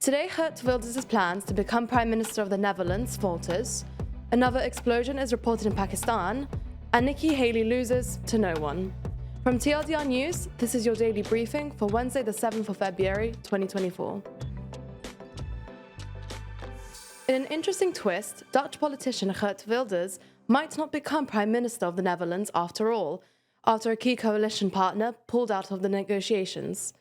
Today, Geert Wilders' plans to become Prime Minister of the Netherlands falters, another explosion is reported in Pakistan, and Nikki Haley loses to no one. From TLDR News, this is your daily briefing for Wednesday the 7th of February 2024. In an interesting twist, Dutch politician Geert Wilders might not become Prime Minister of the Netherlands after all, after a key coalition partner pulled out of the negotiations.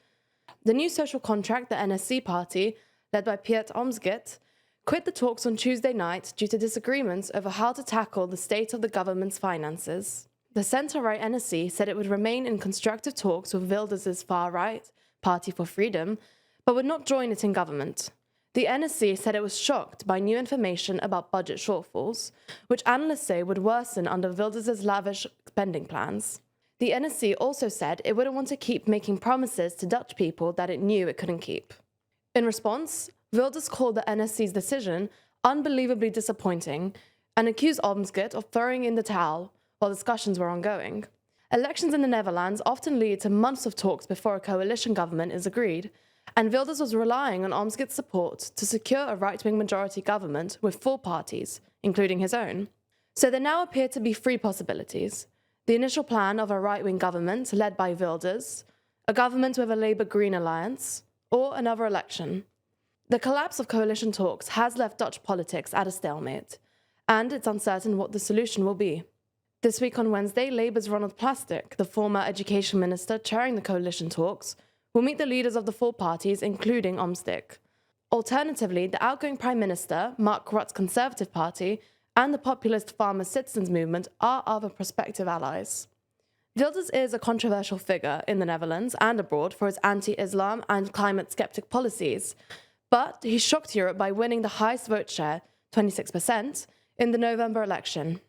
The new social contract, the NSC party, led by Geert Wilders, quit the talks on Tuesday night due to disagreements over how to tackle the state of the government's finances. The centre-right NSC said it would remain in constructive talks with Wilders' far-right Party for Freedom, but would not join it in government. The NSC said it was shocked by new information about budget shortfalls, which analysts say would worsen under Wilders' lavish spending plans. The NSC also said it wouldn't want to keep making promises to Dutch people that it knew it couldn't keep. In response, Wilders called the NSC's decision unbelievably disappointing and accused Wilders of throwing in the towel while discussions were ongoing. Elections in the Netherlands often lead to months of talks before a coalition government is agreed, and Wilders was relying on Wilders' support to secure a right-wing majority government with four parties, including his own. So there now appear to be three possibilities. The initial plan of a right-wing government led by Wilders, a government with a Labour-Green alliance, or another election. The collapse of coalition talks has left Dutch politics at a stalemate, and it's uncertain what the solution will be. This week on Wednesday, Labour's Ronald Plasterk, the former education minister chairing the coalition talks, will meet the leaders of the four parties, including Wilders. Alternatively, the outgoing Prime Minister, Mark Rutte's Conservative Party, and the populist Farmer Citizens Movement are other prospective allies. Wilders is a controversial figure in the Netherlands and abroad for his anti-Islam and climate-skeptic policies, but he shocked Europe by winning the highest vote share, 26%, in the November election.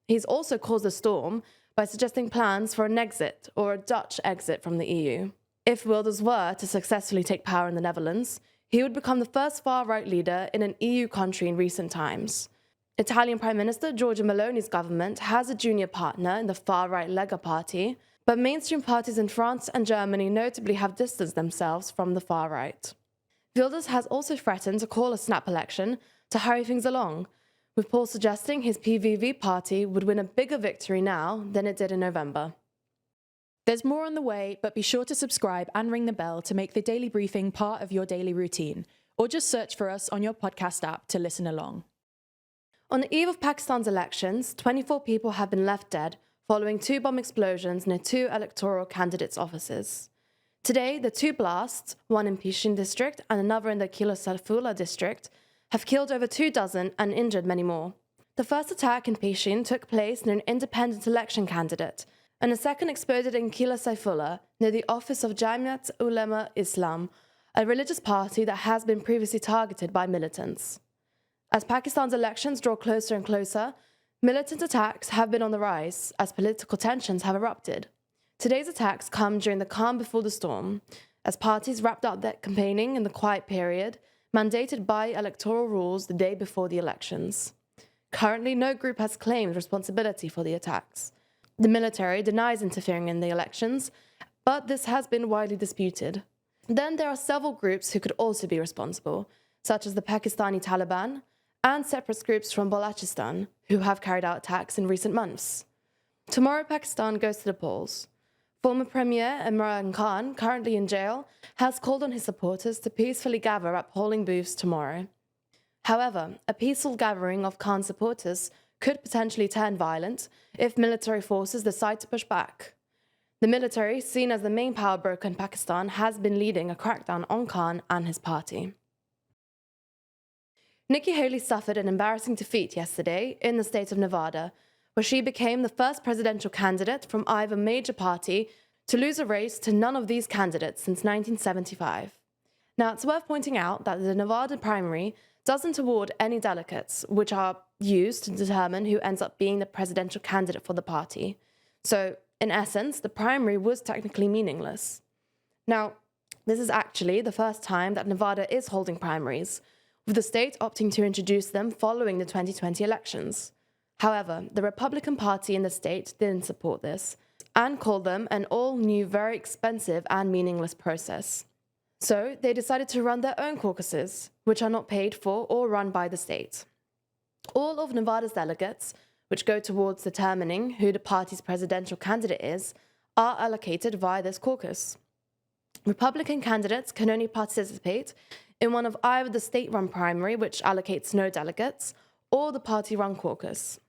He's also caused a storm by suggesting plans for an exit or a Dutch exit from the EU. If Wilders were to successfully take power in the Netherlands, he would become the first far-right leader in an EU country in recent times. Italian Prime Minister Giorgia Meloni's government has a junior partner in the far-right Lega party, but mainstream parties in France and Germany notably have distanced themselves from the far-right. Wilders has also threatened to call a snap election to hurry things along, with polls suggesting his PVV party would win a bigger victory now than it did in November. There's more on the way, but be sure to subscribe and ring the bell to make the daily briefing part of your daily routine, or just search for us on your podcast app to listen along. On the eve of Pakistan's elections, 24 people have been left dead following two bomb explosions near two electoral candidates' offices. Today, the two blasts, one in Pishin district and another in the Kila Saifullah district, have killed over 24 and injured many more. The first attack in Pishin took place near an independent election candidate, and a second exploded in Kila Saifullah near the office of Jamiat Ulema Islam, a religious party that has been previously targeted by militants. As Pakistan's elections draw closer and closer, militant attacks have been on the rise as political tensions have erupted. Today's attacks come during the calm before the storm, as parties wrapped up their campaigning in the quiet period mandated by electoral rules the day before the elections. Currently, no group has claimed responsibility for the attacks. The military denies interfering in the elections, but this has been widely disputed. Then there are several groups who could also be responsible, such as the Pakistani Taliban, and separate groups from Balochistan, who have carried out attacks in recent months. Tomorrow, Pakistan goes to the polls. Former Premier Imran Khan, currently in jail, has called on his supporters to peacefully gather at polling booths tomorrow. However, a peaceful gathering of Khan's supporters could potentially turn violent if military forces decide to push back. The military, seen as the main power broker in Pakistan, has been leading a crackdown on Khan and his party. Nikki Haley suffered an embarrassing defeat yesterday in the state of Nevada, where she became the first presidential candidate from either major party to lose a race to none of these candidates since 1975. Now, it's worth pointing out that the Nevada primary doesn't award any delegates, which are used to determine who ends up being the presidential candidate for the party. So, in essence, the primary was technically meaningless. Now, this is actually the first time that Nevada is holding primaries, with the state opting to introduce them following the 2020 elections. However, the Republican Party in the state didn't support this and called them an all-new, very expensive and meaningless process. So they decided to run their own caucuses, which are not paid for or run by the state. All of Nevada's delegates, which go towards determining who the party's presidential candidate is, are allocated via this caucus. Republican candidates can only participate in one of either the state-run primary, which allocates no delegates, or the party-run caucus.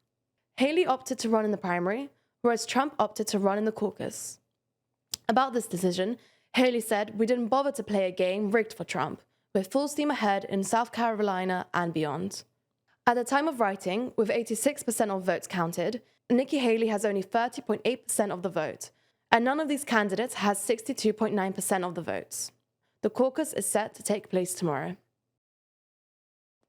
Haley opted to run in the primary, whereas Trump opted to run in the caucus. About this decision, Haley said, "We didn't bother to play a game rigged for Trump. We're full steam ahead in South Carolina and beyond." At the time of writing, with 86% of votes counted, Nikki Haley has only 30.8% of the vote, and none of these candidates has 62.9% of the votes. The caucus is set to take place tomorrow.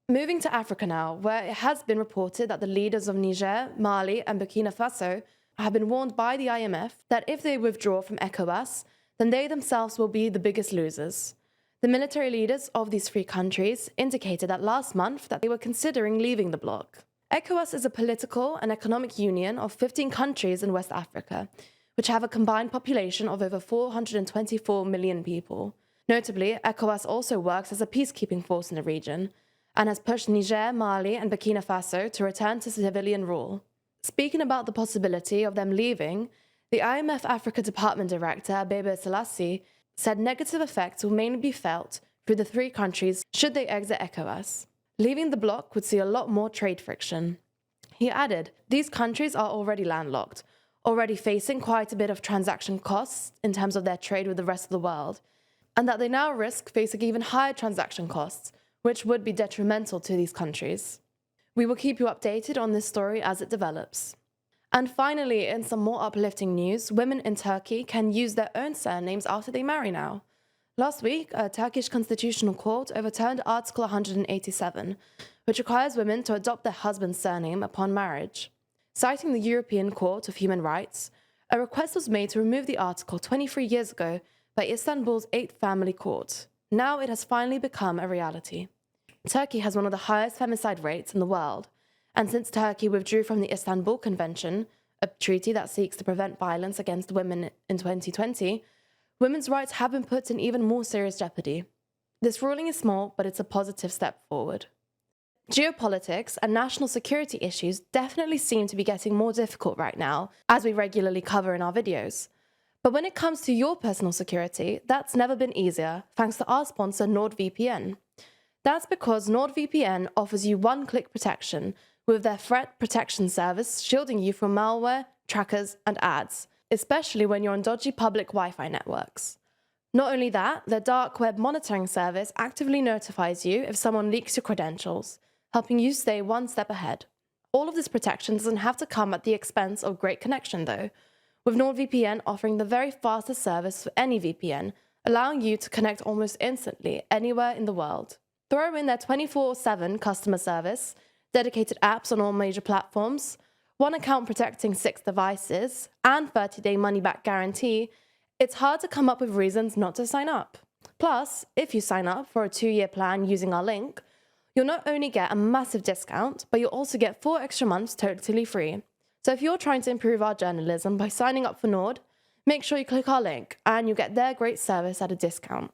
Moving to Africa now, where it has been reported that the leaders of Niger, Mali, and Burkina Faso have been warned by the IMF that if they withdraw from ECOWAS, then they themselves will be the biggest losers. The military leaders of these three countries indicated that last month that they were considering leaving the bloc. ECOWAS is a political and economic union of 15 countries in West Africa, which have a combined population of over 424 million people. Notably, ECOWAS also works as a peacekeeping force in the region, and has pushed Niger, Mali, and Burkina Faso to return to civilian rule. Speaking about the possibility of them leaving, the IMF Africa Department Director, Bebe Selassie, said negative effects will mainly be felt through the three countries should they exit ECOWAS. Leaving the bloc would see a lot more trade friction. He added, "These countries are already landlocked, already facing quite a bit of transaction costs in terms of their trade with the rest of the world, and that they now risk facing even higher transaction costs, which would be detrimental to these countries." We will keep you updated on this story as it develops. And finally, in some more uplifting news, women in Turkey can use their own surnames after they marry now. Last week, a Turkish constitutional court overturned Article 187, which requires women to adopt their husband's surname upon marriage. Citing the European Court of Human Rights, a request was made to remove the article 23 years ago by Istanbul's 8th Family Court. Now it has finally become a reality. Turkey has one of the highest femicide rates in the world, and since Turkey withdrew from the Istanbul Convention, a treaty that seeks to prevent violence against women in 2020, women's rights have been put in even more serious jeopardy. This ruling is small, but it's a positive step forward. Geopolitics and national security issues definitely seem to be getting more difficult right now, as we regularly cover in our videos. But when it comes to your personal security, that's never been easier, thanks to our sponsor NordVPN. That's because NordVPN offers you one-click protection with their threat protection service shielding you from malware, trackers, and ads, especially when you're on dodgy public Wi-Fi networks. Not only that, their dark web monitoring service actively notifies you if someone leaks your credentials, helping you stay one step ahead. All of this protection doesn't have to come at the expense of great connection though, with NordVPN offering the very fastest service for any VPN, allowing you to connect almost instantly anywhere in the world. Throw in their 24/7 customer service, dedicated apps on all major platforms, one account protecting 6 devices, and 30-day money-back guarantee, it's hard to come up with reasons not to sign up. Plus, if you sign up for a 2-year plan using our link, you'll not only get a massive discount, but you'll also get 4 extra months totally free. So if you're trying to improve our journalism by signing up for Nord, make sure you click our link and you'll get their great service at a discount.